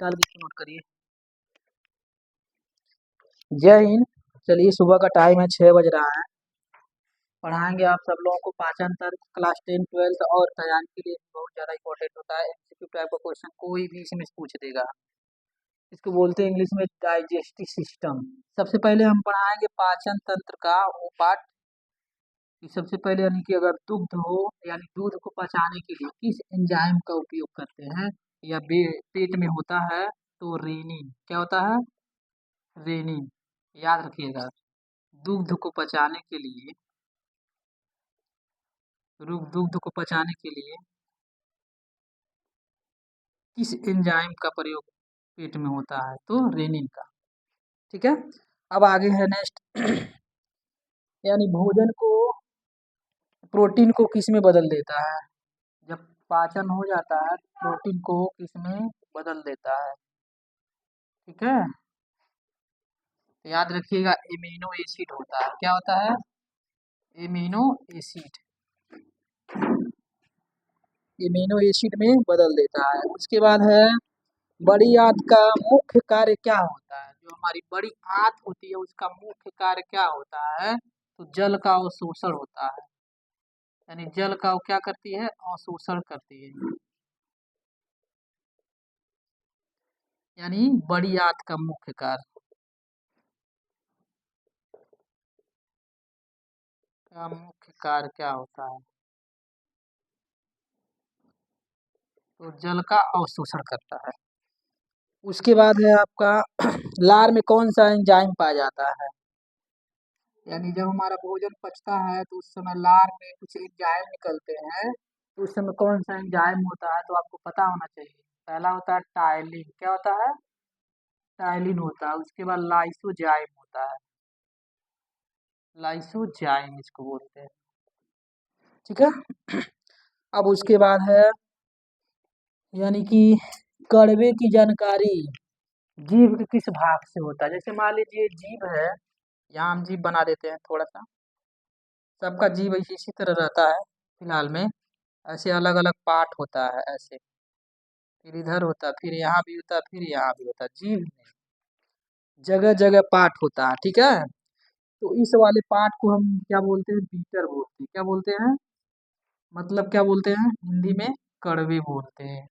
काल की नोट करिए। जय हिंद। चलिए सुबह का टाइम है, 6 बज रहा है। पढ़ाएंगे आप सब लोगों को पाचन तंत्र क्लास 10 12 और तैयारी के लिए बहुत ज़्यादा इंपॉर्टेंट होता है। एमसीक्यू टाइप का क्वेश्चन कोई भी इसमें से पूछ देगा। इसको बोलते हैं इंग्लिश में डाइजेस्टिव सिस्टम। सबसे पहले हम पढ़ाएंगे पाचन तंत्र का वो पार्ट कि सबसे पहले यानी कि अगर दुग्ध हो यानी दूध को पचाने के लिए किस एंजाइम का उपयोग करते हैं या पेट में होता है तो रेनिन क्या होता है, रेनिन। याद रखिएगा, दुग्ध को पचाने के लिए दुग्ध को पचाने के लिए किस एंजाइम का प्रयोग पेट में होता है तो रेनिन का। ठीक है, अब आगे है नेक्स्ट यानी भोजन को प्रोटीन को किस में बदल देता है। जब पाचन हो जाता है प्रोटीन को किस में बदल देता है। ठीक है, तो याद रखिएगा एमिनो एसिड होता है। क्या होता है, एमिनो एसिड। एमिनो एसिड में बदल देता है। उसके बाद है बड़ी आंत का मुख्य कार्य क्या होता है। जो हमारी बड़ी आंत होती है उसका मुख्य कार्य क्या होता है तो जल का अवशोषण होता है। यानी जल का वो क्या करती है, अवशोषण करती है। यानी बड़ी आंत का मुख्य कार्य क्या होता है तो जल का अवशोषण करता है। उसके बाद है आपका लार में कौन सा एंजाइम पाया जाता है। यानी जब हमारा भोजन पचता है तो उस समय लार में कुछ एंजाइम निकलते हैं, तो उस समय कौन सा एंजाइम होता है तो आपको पता होना चाहिए। पहला होता है टायलिन। क्या होता है, टायलिन होता है। उसके बाद लाइसोजाइम होता है, लाइसोजाइम इसको बोलते हैं। ठीक है, अब उसके बाद है यानी कि कड़वे की जानकारी जीभ के किस भाग से होता है। जैसे मान लीजिए जीभ है, यहाँ हम जीभ बना देते हैं थोड़ा सा, सबका जीभ इसी तरह रहता है फिलहाल में। ऐसे अलग अलग पार्ट होता है ऐसे, फिर इधर होता है, फिर यहाँ भी होता है, फिर यहाँ भी होता है। जीभ में जगह जगह पार्ट होता है। ठीक है, तो इस वाले पार्ट को हम क्या बोलते हैं, बीटर बोलते हैं। क्या बोलते हैं, मतलब क्या बोलते हैं हिंदी में, कड़वे बोलते हैं।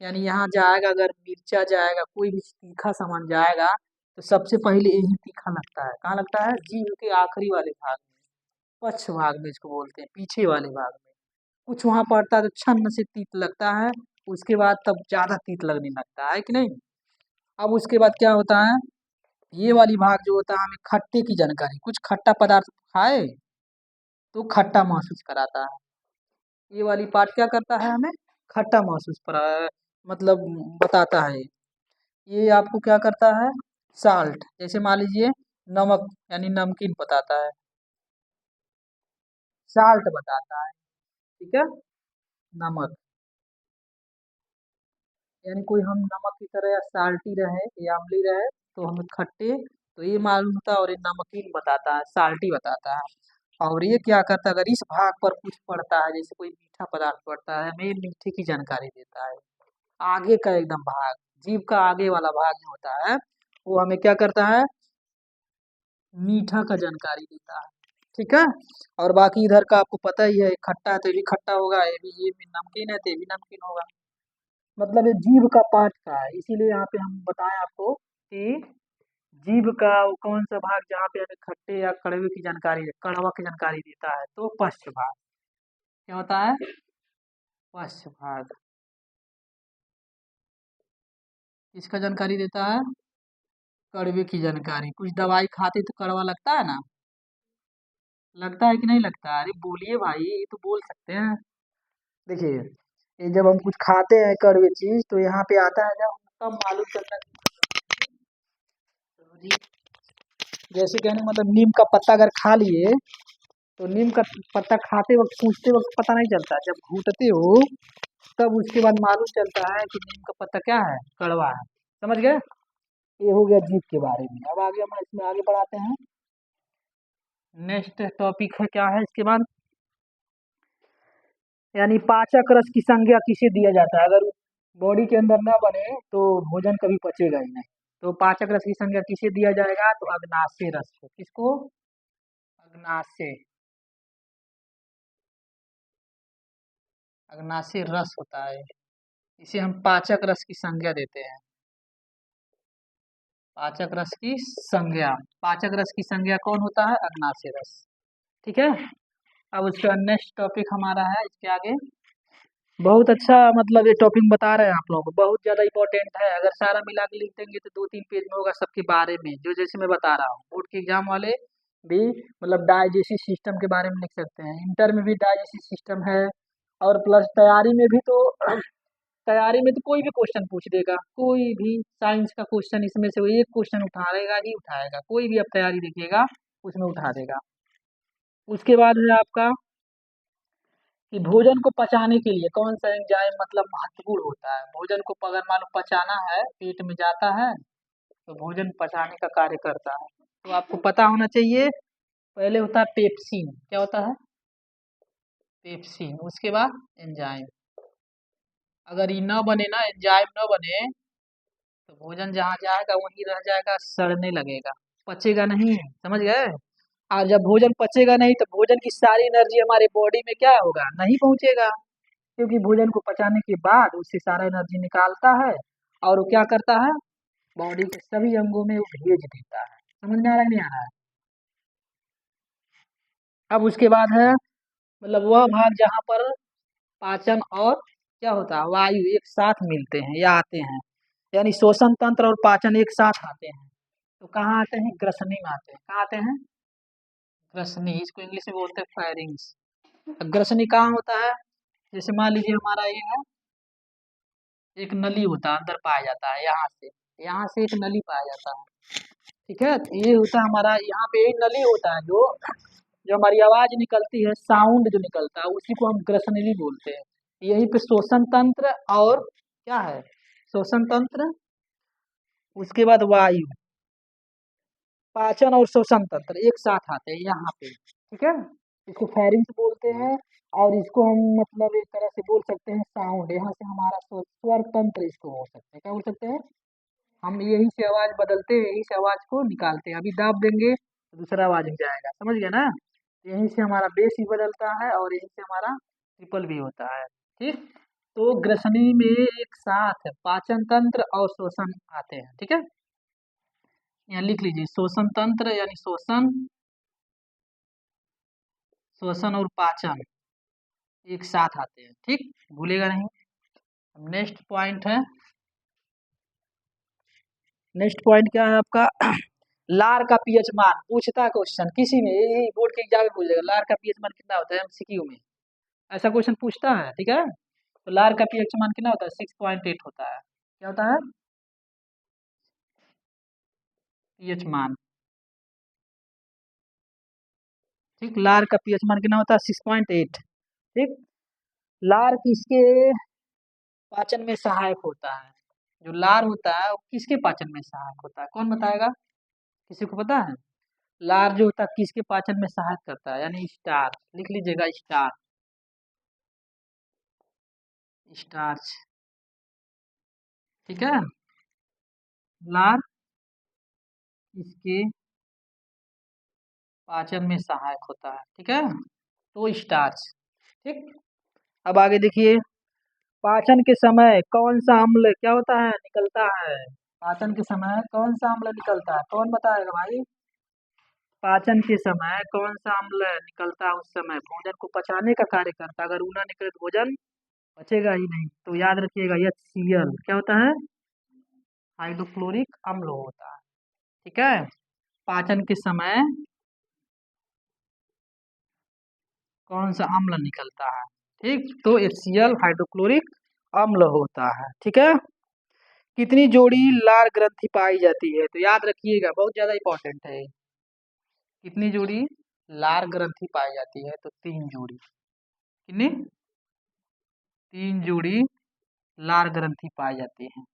यानी यहाँ जाएगा अगर मिर्चा जाएगा, कोई भी तीखा सामान जाएगा तो सबसे पहले यही तीखा लगता है। कहाँ लगता है, जीभ के आखिरी वाले भाग में, पक्ष भाग में इसको बोलते हैं, पीछे वाले भाग में। कुछ वहां पड़ता है तो छन्न से तीत लगता है, उसके बाद तब ज्यादा तीत लगने लगता है कि नहीं। अब उसके बाद क्या होता है, ये वाली भाग जो होता है हमें खट्टे की जानकारी, कुछ खट्टा पदार्थ खाए तो खट्टा महसूस कराता है। ये वाली पार्ट क्या करता है, हमें खट्टा महसूस मतलब बताता है। ये आपको क्या करता है, साल्ट। जैसे मान लीजिए नमक यानी नमकीन बताता है, साल्ट बताता है। ठीक है, नमक यानी कोई हम नमक की तरह या साल्टी रहे या अम्ली रहे तो हमें खट्टे, तो ये मालूम होता है। और ये नमकीन बताता है, साल्टी बताता है। और ये क्या करता है, अगर इस भाग पर कुछ पड़ता है जैसे कोई मीठा पदार्थ पड़ता है हमें मीठे की जानकारी देता है। आगे का एकदम भाग, जीभ का आगे वाला भाग जो होता है वो हमें क्या करता है, मीठा का जानकारी देता है। ठीक है, और बाकी इधर का आपको पता ही है, खट्टा है तो ये भी खट्टा होगा, ये भी नमकीन है तो ये भी नमकीन होगा। मतलब ये जीभ का पार्ट का है, इसीलिए यहाँ पे हम बताएं आपको कि जीभ का वो कौन सा भाग जहाँ पे हमें खट्टे या कड़वे की जानकारी, कड़वा की जानकारी देता है तो पश्च भाग। क्या होता है, पश्च भाग। इसका जानकारी देता है, कड़वे की जानकारी। कुछ दवाई खाते तो कड़वा लगता है ना, लगता है कि नहीं लगता। अरे बोलिए भाई, ये तो बोल सकते हैं। देखिए, ये जब हम कुछ खाते हैं कड़वी चीज तो यहाँ पे आता है जब तब मालूम चलता है। जैसे कहने का मतलब नीम का पत्ता अगर खा लिए तो नीम का पत्ता खाते वक्त सूंघते वक्त पता नहीं चलता, जब घूटते हो तब उसके बाद मालूम चलता है कि नीम का पत्ता क्या है, कड़वा है। समझ गए, ये हो गया जीभ के बारे में। अब आगे हम इसमें आगे बढ़ाते हैं। नेक्स्ट टॉपिक है क्या है इसके बाद, यानी पाचक रस की संज्ञा किसे दिया जाता है। अगर बॉडी के अंदर ना बने तो भोजन कभी पचेगा ही नहीं। तो पाचक रस की संज्ञा किसे दिया जाएगा? तो अग्नाशय रस को। किसको? अग्नाशय। अग्नाशय रस होता है, इसे हम पाचक रस की संज्ञा देते हैं। पाचक रस की संज्ञा, पाचक रस की संज्ञा कौन होता है? अग्नाशय रस। ठीक है। अब उसका नेक्स्ट टॉपिक हमारा है इसके आगे। बहुत अच्छा, मतलब ये टॉपिक बता रहे हैं आप लोगों को, बहुत ज्यादा इंपॉर्टेंट है। अगर सारा मिला के लिख देंगे तो 2-3 पेज में होगा सबके बारे में, जो जैसे मैं बता रहा हूँ। बोर्ड के एग्जाम वाले भी मतलब डाइजेस्टिव सिस्टम के बारे में लिख सकते हैं, इंटर में भी डाइजेस्टिव सिस्टम है, और प्लस तैयारी में भी तो तैयारी में तो कोई भी क्वेश्चन पूछ देगा, कोई भी साइंस का क्वेश्चन इसमें से वो एक क्वेश्चन उठाएगा ही उठाएगा, कोई भी अब तैयारी देखिएगा उसमें उठा देगा। उसके बाद है आपका कि भोजन को पचाने के लिए कौन सा एंजाइम मतलब महत्वपूर्ण होता है। भोजन को अगर मान लो पचाना है, पेट में जाता है तो भोजन पचाने का कार्य करता है। तो आपको पता होना चाहिए, पहले होता है पेप्सिन। क्या होता है? पेप्सिन। उसके बाद एंजाइम। अगर ये न बने ना, एंजाइम न बने, तो भोजन जहाँ जाएगा वहीं रह जाएगा, सड़ने लगेगा, पचेगा नहीं। समझ गए? और जब भोजन पचेगा नहीं तो भोजन की सारी एनर्जी हमारे बॉडी में क्या होगा? नहीं पहुंचेगा, क्योंकि भोजन को पचाने के बाद उससे सारा एनर्जी निकालता है और वो क्या करता है? बॉडी के सभी अंगों में वो भेज देता है। समझ में आ रहा है नहीं आ रहा है? अब उसके बाद है मतलब वह भाग जहाँ पर पाचन और क्या होता है, वायु एक साथ मिलते हैं या आते हैं, यानी श्वसन तंत्र और पाचन एक साथ आते हैं। तो कहाँ आते हैं? ग्रसनी में आते हैं। कहाँ आते हैं? ग्रसनी। इसको इंग्लिश में बोलते हैं फायरिंग्स। ग्रसनी कहाँ होता है? जैसे मान लीजिए हमारा ये है, एक नली होता है, अंदर पाया जाता है, यहाँ से एक नली पाया जाता है। ठीक है, तो ये होता है हमारा, यहाँ पे एक नली होता है, जो जो हमारी आवाज निकलती है, साउंड जो निकलता है, उसी को हम ग्रसनली बोलते हैं। यहीं पे श्वसन तंत्र और क्या है? श्वसन तंत्र, उसके बाद वायु, पाचन और श्वसन तंत्र एक साथ आते हैं यहाँ पे। ठीक है, इसको फेरिंग्स बोलते हैं, और इसको हम मतलब एक तरह से बोल सकते हैं साउंड। यहाँ से हमारा स्वर तंत्र इसको बोल सकते हैं। क्या बोल सकते हैं? हम यही से आवाज बदलते हैं, यही से आवाज को निकालते हैं। अभी दाब देंगे तो दूसरा आवाज में जाएगा। समझ गए ना? यहीं से हमारा बेस भी बदलता है और यहीं से हमारा ट्रिपल भी होता है। ठीक, तो ग्रसनी में एक साथ पाचन तंत्र और श्वसन आते हैं। ठीक है, यहाँ लिख लीजिए, श्वसन तंत्र यानी श्वसन, श्वसन और पाचन एक साथ आते हैं। ठीक, भूलेगा नहीं। नेक्स्ट पॉइंट है, नेक्स्ट पॉइंट क्या है आपका? लार का पीएच मान पूछता है क्वेश्चन किसी में, यही बोर्ड के एग्जाम में पूछेगा, लार का पीएच मान कितना होता है एमसीक्यू में, ऐसा क्वेश्चन पूछता है। ठीक है, तो लार का पीएच मान कितना होता है? 6.8 होता है। क्या होता है? पीएच मान। ठीक, लार का पीएच मान कितना होता है? 6.8। ठीक, लार किसके पाचन में सहायक होता है? जो लार होता है वो किसके पाचन में सहायक होता है? कौन बताएगा? किसी को पता है? लार जो होता है किसके पाचन में सहायक करता है? यानी स्टार्च। लिख लीजिएगा, स्टार्च। स्टार्च। ठीक है, लार किसके पाचन में सहायक होता है? ठीक है, तो स्टार्च। ठीक, अब आगे देखिए, पाचन के समय कौन सा अम्ल क्या होता है? निकलता है। पाचन के समय कौन सा अम्ल निकलता है? कौन बताएगा भाई? पाचन के समय कौन सा अम्ल निकलता है? उस समय भोजन को पचाने का कार्य करता है। अगर ऊ ना निकले तो भोजन पचेगा ही नहीं। तो याद रखिएगा, HCl क्या होता है? हाइड्रोक्लोरिक अम्ल होता है। ठीक है, पाचन के समय कौन सा अम्ल निकलता है? ठीक, तो HCl हाइड्रोक्लोरिक अम्ल होता है। ठीक है, कितनी जोड़ी लार ग्रंथि पाई जाती है? तो याद रखिएगा, बहुत ज्यादा इंपॉर्टेंट है। कितनी जोड़ी लार ग्रंथि पाई जाती है? तो 3 जोड़ी। कितनी? 3 जोड़ी लार ग्रंथि पाई जाती है।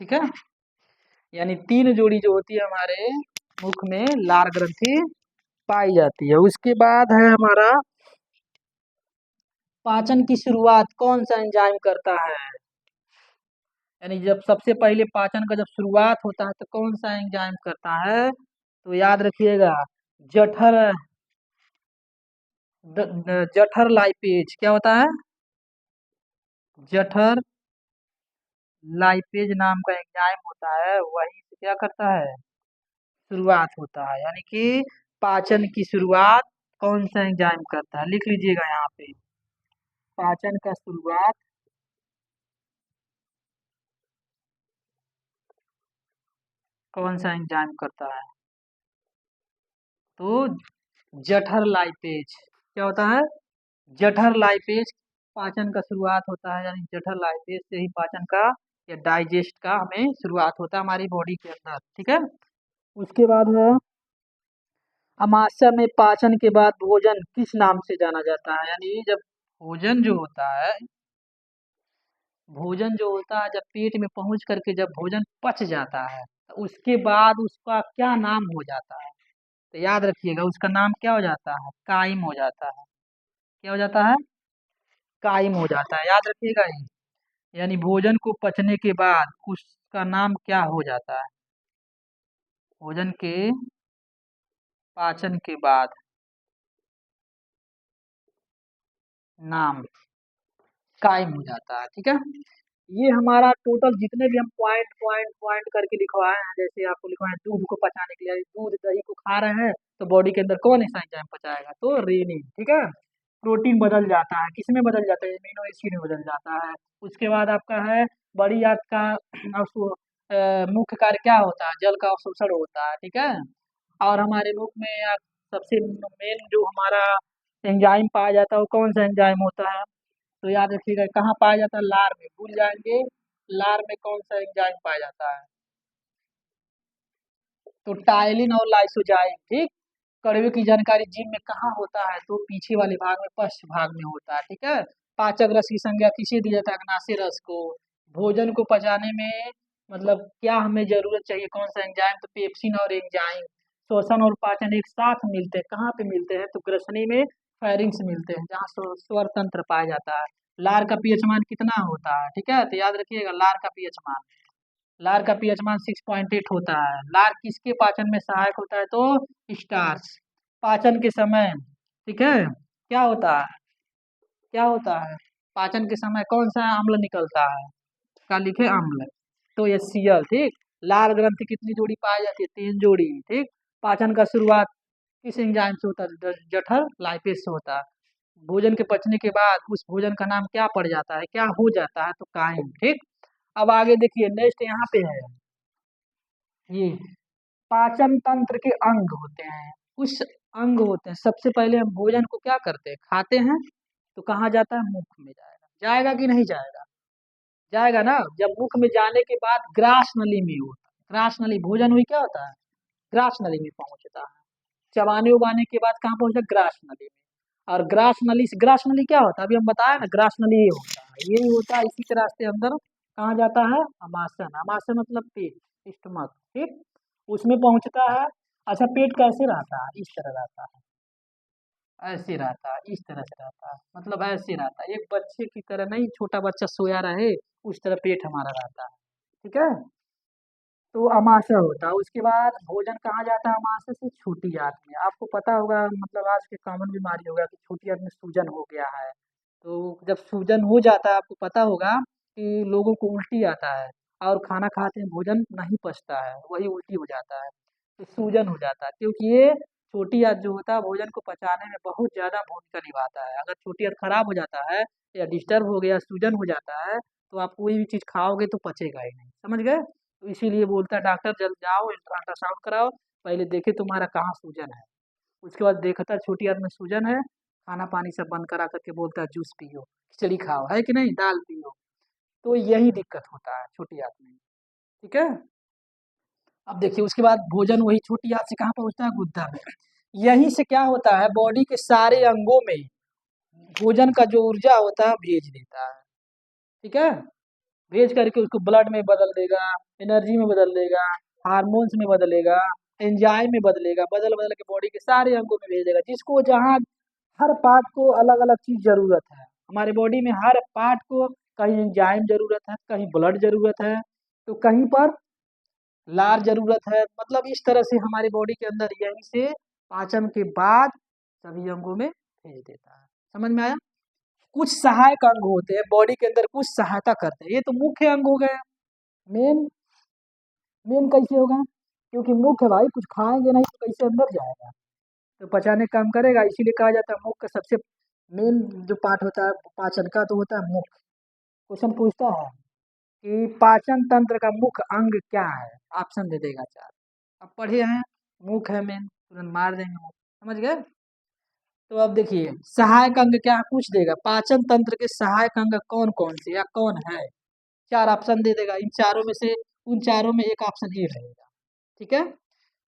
ठीक है, यानी 3 जोड़ी जो होती है हमारे मुख में लार ग्रंथि पाई जाती है। उसके बाद है हमारा पाचन की शुरुआत कौन सा एंजाइम करता है? यानी जब सबसे पहले पाचन का जब शुरुआत होता है तो कौन सा एंजाइम करता है? तो याद रखिएगा, जठर जठर लाइपेज क्या होता है? जठर लाइपेज नाम का एंजाइम होता है, वही से क्या करता है? शुरुआत होता है। यानी कि पाचन की शुरुआत कौन सा एंजाइम करता है? लिख लीजिएगा यहाँ पे, पाचन का शुरुआत कौन सा एंजाइम करता है? तो जठर लाइपेज क्या होता है? जठर लाइपेज पाचन का शुरुआत होता है, यानी जठर लाइपेज से ही पाचन का या डाइजेस्ट का हमें शुरुआत होता है हमारी बॉडी के अंदर। ठीक है, उसके बाद है अमाशय में पाचन के बाद भोजन किस नाम से जाना जाता है? यानी जब भोजन जो होता है, भोजन जो होता है जब पेट में पहुंच करके जब भोजन पच जाता है तो उसके बाद उसका क्या नाम हो जाता है? तो याद रखिएगा, उसका नाम क्या हो जाता है? काइम हो जाता है। क्या हो जाता है? काइम हो जाता है, याद रखिएगा ये। यानी भोजन को पचने के बाद उसका नाम क्या हो जाता है? भोजन के पाचन के बाद नाम कायम हो जाता है। ठीक है, ये हमारा टोटल जितने भी हम पॉइंट पॉइंट पॉइंट करके लिखवाए हैं, जैसे आपको लिखवाए हैं दूध को पचाने के लिए, दूध दही को खा रहे हैं तो बॉडी के अंदर कौन सा एंजाइम पचाएगा? तो रेनिन। ठीक है, प्रोटीन बदल जाता है, किसमें बदल जाता है? एमिनो एसिड में बदल जाता है। उसके बाद आपका है बड़ी आंत का मुख्य कार्य क्या होता है? जल का अवशोषण होता है। ठीक है, और हमारे मुख में या सबसे मेन जो हमारा एंजाइम पाया जाता है वो कौन सा एंजाइम होता है? तो याद रखिएगा, कहाँ पाया जाता है? लार में। भूल जाएंगे, लार में कौन सा एंजाइम पाया जाता है? तो टाइलिन और लाइसोजाइम। ठीक, कड़वे की जानकारी जीभ में कहाँ होता है? तो पीछे वाले भाग में, पश्च भाग में होता है। ठीक है, पाचक रस की संज्ञा किसे दी जाता है? अग्नाशय रस को। भोजन को पचाने में मतलब क्या हमें जरूरत चाहिए? कौन सा एंजाइम? तो पेप्सिन और एंजाइम। श्वसन और पाचन एक साथ मिलते हैं, कहाँ पे मिलते हैं? तो ग्रसनी में, फेरिंग्स मिलते हैं, जहाँ स्वर तंत्र पाया जाता है। लार का पीएच मान कितना होता है? ठीक है, तो याद रखिएगा लार का पीएच मान, लार का पीएच मान 6.8 होता है। लार किसके पाचन में सहायक होता है? तो स्टार्च। पाचन के समय, ठीक है, क्या होता है? क्या होता है? पाचन के समय कौन सा अम्ल निकलता है? का लिखे अम्ल, तो ये Cl। ठीक, लार ग्रंथि कितनी जोड़ी पाई जाती है? 3 जोड़ी। ठीक, पाचन का शुरुआत किस एंजाइम से होता है? जठर लाइपेज से होता है। भोजन के पचने के बाद उस भोजन का नाम क्या पड़ जाता है? क्या हो जाता है? तो काइम। ठीक, अब आगे देखिए, नेक्स्ट यहाँ पे है ये पाचन तंत्र के अंग होते हैं, कुछ अंग होते हैं। सबसे पहले हम भोजन को क्या करते हैं? खाते हैं, तो कहाँ जाता है? मुख में जाएगा। जाएगा कि नहीं जाएगा? जाएगा ना। जब मुख में जाने के बाद ग्रास नली में होता है, ग्रास नली, भोजन हुई क्या होता है? ग्रास नली में पहुंचता है। चबाने उबाने के बाद कहाँ पहुंचता है? ग्रास नली में। और ग्रास नली से, ग्रास नली क्या होता है? अभी हम बताया ना, ग्रास नली ये होता है, ये होता है। इसी के रास्ते अंदर कहाँ जाता है? अमाशन। अमाशन मतलब पेट, स्टमक। ठीक, उसमें पहुंचता है। अच्छा, पेट कैसे रहता है? इस तरह रहता है, ऐसे रहता है, इस तरह से रहता है, मतलब ऐसे रहता है, एक बच्चे की तरह नहीं, छोटा बच्चा सोया रहे उस तरह पेट हमारा रहता है। ठीक है, तो अमाशय होता है। उसके बाद भोजन कहाँ जाता है? अमाशय से छोटी आंत में। आपको पता होगा, मतलब आज के कॉमन बीमारी होगा कि छोटी आंत में सूजन हो गया है। तो जब सूजन हो जाता है, आपको पता होगा कि लोगों को उल्टी आता है, और खाना खाते हैं भोजन नहीं पचता है, वही उल्टी हो जाता है, तो सूजन हो जाता है। क्योंकि ये छोटी आंत जो होता है भोजन को पचाने में बहुत ज़्यादा भूमिका निभाता है। अगर छोटी आंत खराब हो जाता है या डिस्टर्ब हो गया, सूजन हो जाता है, तो आप कोई भी चीज़ खाओगे तो पचेगा ही नहीं। समझ गए? तो इसीलिए बोलता है डॉक्टर, जल्द जाओ अल्ट्रासाउंड कराओ, पहले देखे तुम्हारा कहाँ सूजन है। उसके बाद देखता है छोटी आंत में सूजन है, खाना पानी सब बंद करा करके बोलता है जूस पियो, खिचड़ी खाओ, है कि नहीं, दाल पियो। तो यही दिक्कत होता है छोटी आंत में। ठीक है, अब देखिए उसके बाद भोजन वही छोटी आंत से कहाँ पहुँचता है? गुद्दा में। यहीं से क्या होता है? बॉडी के सारे अंगों में भोजन का जो ऊर्जा होता है भेज देता है। ठीक है, भेज करके उसको ब्लड में बदल देगा, एनर्जी में बदल देगा, हार्मोन्स में बदलेगा, एंजाइम में बदलेगा, बदल बदल के बॉडी के सारे अंगों में भेजेगा, जिसको जहाँ हर पार्ट को अलग अलग चीज जरूरत है। हमारे बॉडी में हर पार्ट को कहीं एंजाइम जरूरत है, कहीं ब्लड जरूरत है, तो कहीं पर लार जरूरत है। मतलब इस तरह से हमारी बॉडी के अंदर यहीं से पाचन के बाद सभी अंगों में भेज देता है। समझ में आया? कुछ सहायक अंग होते हैं बॉडी के अंदर, कुछ सहायता करते हैं। ये तो मुख्य अंग हो गए। मेन मेन कैसे होगा? क्योंकि मुख्य भाई कुछ खाएंगे नहीं तो कैसे अंदर जाएगा, तो पचाने का काम करेगा, इसीलिए कहा जाता है मुख्य सबसे मेन जो पार्ट होता है पाचन का तो होता है मुख्य। क्वेश्चन पूछता है कि पाचन तंत्र का मुख्य अंग क्या है? ऑप्शन दे देगा चार। अब पढ़े हैं, मुख्य है मेन, तुरंत मार देंगे मुख्य। समझ गए? तो अब देखिए सहायक अंग क्या पूछ देगा, पाचन तंत्र के सहायक अंग कौन कौन से या कौन है? चार ऑप्शन दे देगा, इन चारों में से उन चारों में एक ऑप्शन ए रहेगा। ठीक है,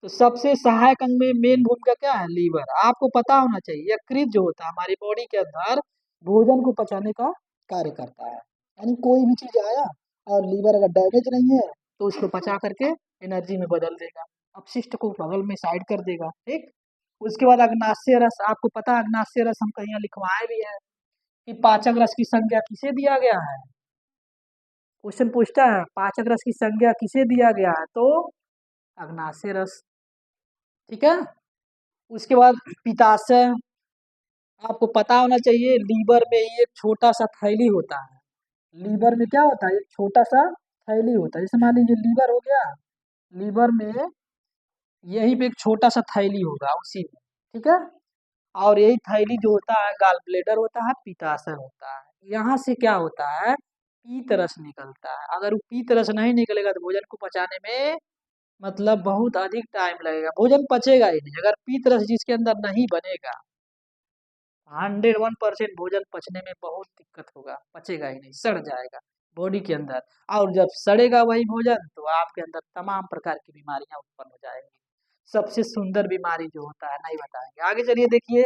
तो सबसे सहायक अंग में मेन भूमिका क्या है? लीवर। आपको पता होना चाहिए यकृत जो होता है हमारी बॉडी के अंदर भोजन को पचाने का कार्य करता है। यानी कोई भी चीज आया और लीवर अगर डैमेज नहीं है तो उसको पचा करके एनर्जी में बदल देगा, अपशिष्ट को बगल में साइड कर देगा। ठीक, उसके बाद अग्नाशय रस। आपको पता है अग्नाशय रस हम कहीं लिखवाए भी है कि पाचक रस की संज्ञा किसे दिया गया है? क्वेश्चन पूछता है पाचक रस की संज्ञा किसे दिया गया है, तो अग्नाशय रस। ठीक है, उसके बाद पित्ताशय। आपको पता होना चाहिए लीवर में ही एक छोटा सा थैली होता है। लीवर में क्या होता है? एक छोटा सा थैली होता है। जैसे मान लीजिए लीवर हो गया, लीवर में यहीं पे एक छोटा सा थैली होगा उसी में। ठीक है, और यही थैली जो होता है गाल ब्लेडर होता है, पित्ताशय होता है। यहाँ से क्या होता है? पीत रस निकलता है। अगर वो पीत रस नहीं निकलेगा तो भोजन को पचाने में मतलब बहुत अधिक टाइम लगेगा, भोजन पचेगा ही नहीं। अगर पीत रस जिसके अंदर नहीं बनेगा 101% भोजन पचने में बहुत दिक्कत होगा, पचेगा ही नहीं, सड़ जाएगा बॉडी के अंदर। और जब सड़ेगा वही भोजन तो आपके अंदर तमाम प्रकार की बीमारियां उत्पन्न हो जाएंगी। सबसे सुंदर बीमारी जो होता है नहीं बताएंगे, आगे चलिए देखिए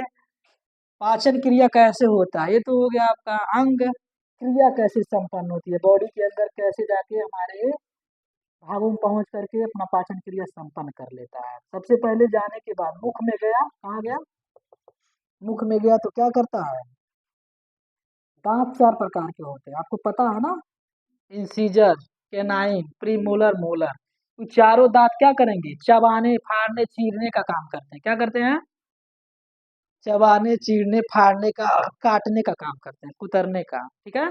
पाचन क्रिया कैसे होता है। ये तो हो गया आपका अंग क्रिया कैसे संपन्न होती है, बॉडी के अंदर कैसे जाके हमारे भागों में पहुंच करके अपना पाचन क्रिया संपन्न कर लेता है। सबसे पहले जाने के बाद मुख में गया, कहाँ गया? मुख में गया तो क्या करता है? दांत चार प्रकार के होते हैं, आपको पता है ना? Incisor, canine, premolar, molar. तो चारों दांत क्या करेंगे? चबाने, फाड़ने, चीरने का काम करते हैं। क्या करते हैं? चबाने, चीरने, फाड़ने का, काटने का काम करते हैं, कुतरने का। ठीक है,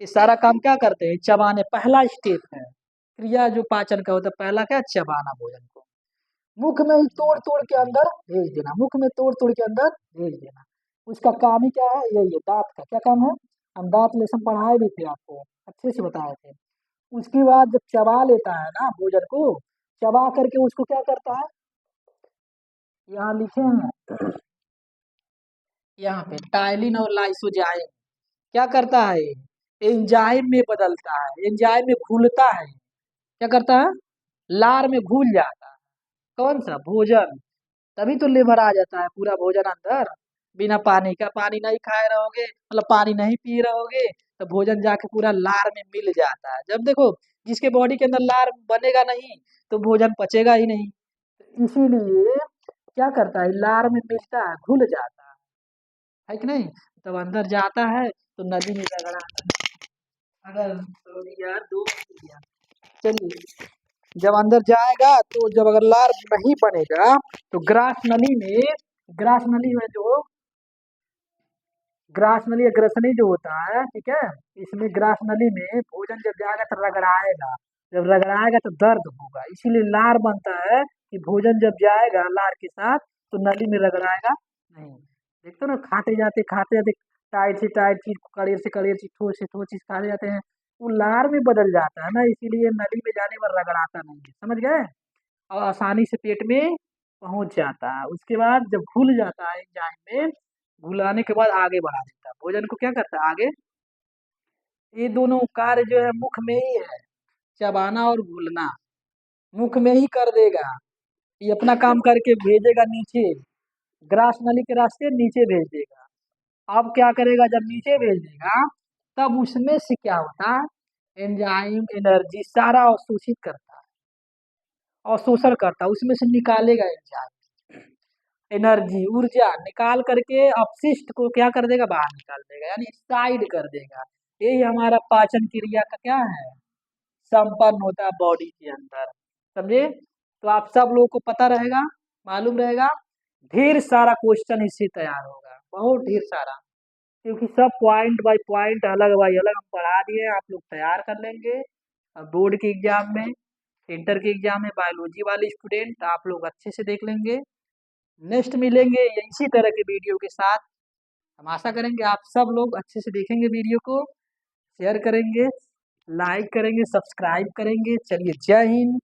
ये सारा काम क्या करते हैं? चबाने, पहला स्टेप है क्रिया जो पाचन का होता है, पहला क्या? चबाना भोजन को। मुख में ही तोड़ तोड़ के अंदर भेज देना, मुख में तोड़ तोड़ के अंदर भेज देना। उसका काम ही क्या है? यही है, दांत का क्या काम है? हम दांत लेसन पढ़ाए भी थे, आपको अच्छे से बताए थे। उसके बाद जब चबा लेता है ना भोजन को, चबा करके उसको क्या करता है? यहाँ लिखे हैं, यहाँ पे टाइलिन और लाइसोजाइम क्या करता है? एंजाइम में बदलता है, एंजाइम में घुलता है। क्या करता है? लार में घुल जाता है। कौन सा? भोजन। तभी तो लेबर आ जाता है पूरा भोजन अंदर। बिना पानी का, पानी नहीं खाए रहोगे मतलब पानी नहीं पी रहोगे तो भोजन जाके पूरा लार में मिल जाता है। जब देखो जिसके बॉडी के अंदर लार बनेगा नहीं तो भोजन पचेगा ही नहीं। तो इसीलिए क्या करता है? लार में मिलता है, घुल जाता है कि नहीं? तब अंदर जाता है तो नली में रगड़ाता है। अगर तो दिया दो दिया, चलिए जब अंदर जाएगा तो जब अगर लार नहीं बनेगा तो ग्रास नली में जो ग्रास नली या ग्रसनी जो होता है, ठीक है, इसमें ग्रास नली में भोजन जब जाएगा तो रगड़ाएगा। जब रगड़ाएगा तो दर्द होगा, इसीलिए लार बनता है कि भोजन जब जाएगा लार के साथ तो नली में रगड़ाएगा नहीं। देखते हो ना, खाते जाते टाइट से टाइट चीज, कड़े चीज, ठोस से ठोस चीज खाते जाते हैं, वो लार में बदल जाता है ना, इसीलिए नली में जाने पर रगड़ाता नहीं है। समझ गए? और आसानी से पेट में पहुंच जाता है। उसके बाद जब घुल जाता है एंजाइम में, घुलाने के बाद आगे बढ़ा देता है भोजन को। क्या करता है आगे? ये दोनों कार्य जो है मुख में ही है, चबाना और घुलना मुख में ही कर देगा। ये अपना काम करके भेजेगा नीचे, ग्रास नली के रास्ते नीचे भेज देगा। अब क्या करेगा? जब नीचे भेज देगा तब उसमें से क्या होता है? एंजाइम एनर्जी सारा अवशोषित करता है, अवशोषण करता है, उसमें से निकालेगा एंजाइम। एनर्जी ऊर्जा निकाल करके अपशिष्ट को क्या कर देगा, बाहर निकाल देगा, यानी साइड कर देगा। यही हमारा पाचन क्रिया का क्या है, संपन्न होता है बॉडी के अंदर। समझे? तो आप सब लोगों को पता रहेगा, मालूम रहेगा। ढेर सारा क्वेश्चन इससे तैयार होगा, बहुत ढेर सारा, क्योंकि सब पॉइंट बाय पॉइंट अलग बाय अलग हम पढ़ा दिए, आप लोग तैयार कर लेंगे। और बोर्ड के एग्जाम में, इंटर के एग्जाम में बायोलॉजी वाले स्टूडेंट आप लोग अच्छे से देख लेंगे। नेक्स्ट मिलेंगे इसी तरह के वीडियो के साथ। हम आशा करेंगे आप सब लोग अच्छे से देखेंगे वीडियो को, शेयर करेंगे, लाइक करेंगे, सब्सक्राइब करेंगे। चलिए, जय हिंद।